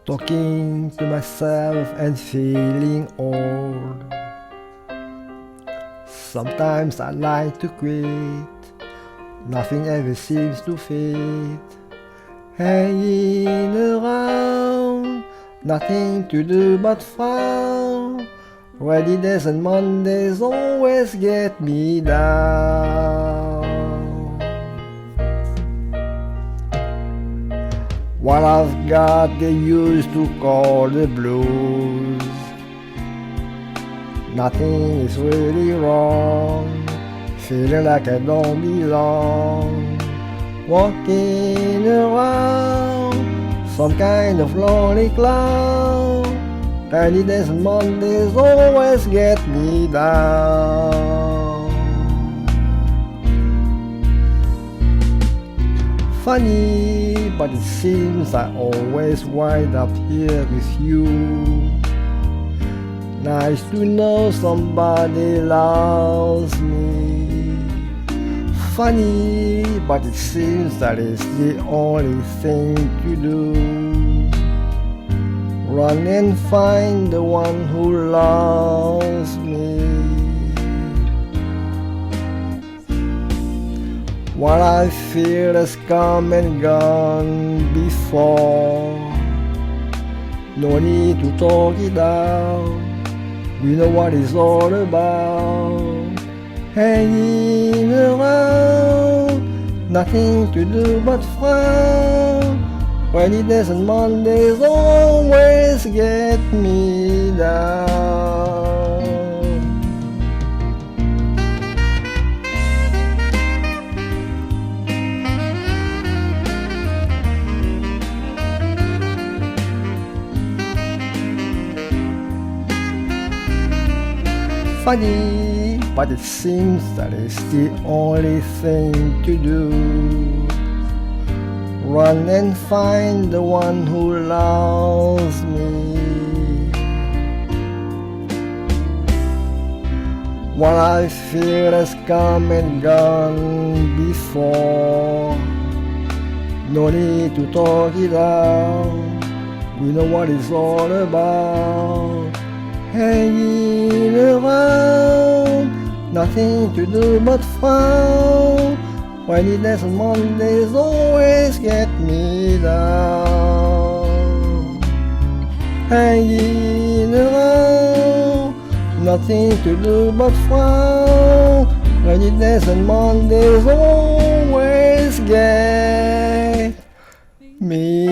Talking to myself and feeling old. Sometimes I like to quit, nothing ever seems to fit. Hanging around, nothing to do but frown. Rainy days and Mondays always get me down. What I've got they used to call the blues. Nothing is really wrong, feeling like I don't belong. Walking around, some kind of lonely clown. Rainy days and Mondays always get me down. Funny, but it seems I always wind up here with you. Nice to know somebody loves me. Funny, but it seems that it's the only thing to do. Run and find the one who loves me. What I feel has come and gone before. No need to talk it out, we know what it's all about. Hanging around, nothing to do but frown. Rainy days and Mondays always get me down. Funny, but it seems that it's the only thing to do. Run and find the one who loves me. What I feel has come and gone before. No need to talk it out, we know what it's all about. Hanging around, nothing to do but frown. Rainy days and Mondays always get me down. Hanging around, nothing to do but frown. Rainy days and Mondays always get me